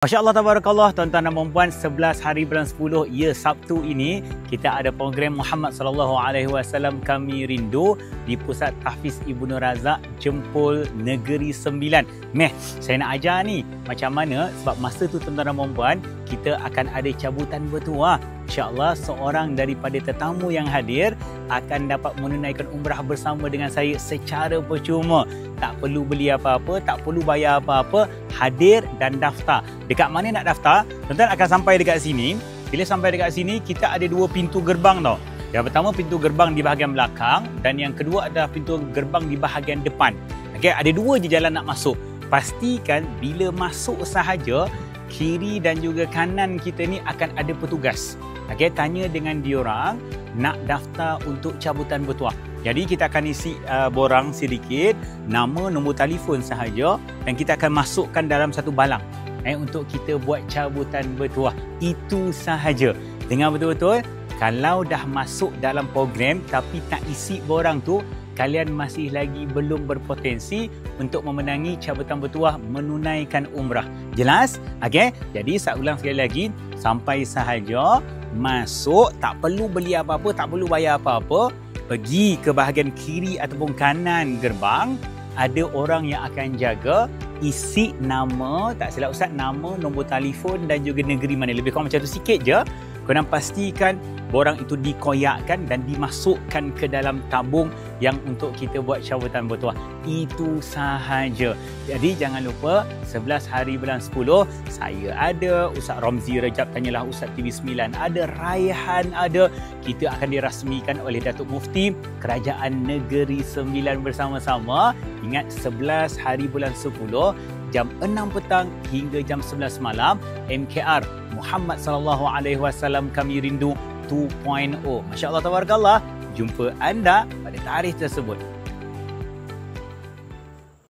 Masya Allah, tabarakallah, tuan-tuan dan puan-puan, 11 hari bulan 10, ya Sabtu ini kita ada program Muhammad SAW Kami Rindu di Pusat Tahfiz Ibnu Razak, Jempol Negeri Sembilan. Saya nak ajar ni macam mana, sebab masa tu tuan-tuan dan puan-puan kita akan ada cabutan bertuah. InsyaAllah seorang daripada tetamu yang hadir akan dapat menunaikan umrah bersama dengan saya secara percuma. Tak perlu beli apa-apa, tak perlu bayar apa-apa, hadir dan daftar. Dekat mana nak daftar? Tuan-tuan akan sampai dekat sini. Bila sampai dekat sini, kita ada dua pintu gerbang tau. Yang pertama pintu gerbang di bahagian belakang dan yang kedua adalah pintu gerbang di bahagian depan. Okay, ada dua je jalan nak masuk. Pastikan bila masuk sahaja, kiri dan juga kanan kita ni akan ada petugas. Okay, tanya dengan diorang nak daftar untuk cabutan bertuah. Jadi kita akan isi borang sedikit, nama, nombor telefon sahaja dan kita akan masukkan dalam satu balang untuk kita buat cabutan bertuah. Itu sahaja. Dengar betul-betul, kalau dah masuk dalam program tapi tak isi borang tu, kalian masih lagi belum berpotensi untuk memenangi cabutan bertuah menunaikan umrah. Jelas? Okey. Jadi saya ulang sekali lagi, sampai sahaja masuk, tak perlu beli apa-apa, tak perlu bayar apa-apa. Pergi ke bahagian kiri ataupun kanan gerbang, ada orang yang akan jaga. Isi nama, tak silap Ustaz, nama, nombor telefon dan juga negeri mana. Lebih kurang macam tu sikit je. Korang pastikan borang itu dikoyakkan dan dimasukkan ke dalam tabung yang untuk kita buat cabutan bertuah. Itu sahaja. Jadi jangan lupa 11 hari bulan 10 saya ada, Ustaz Romzi Rajab Tanyalah Ustaz TV9 ada, Raihan ada. Kita akan dirasmikan oleh Datuk Mufti Kerajaan Negeri Sembilan bersama-sama. Ingat 11 hari bulan 10 jam 6 petang hingga jam 11 malam, MKR Muhammad SAW Kami Rindu 2.0. Masya Allah, tabarakallah. Jumpa anda pada tarikh tersebut.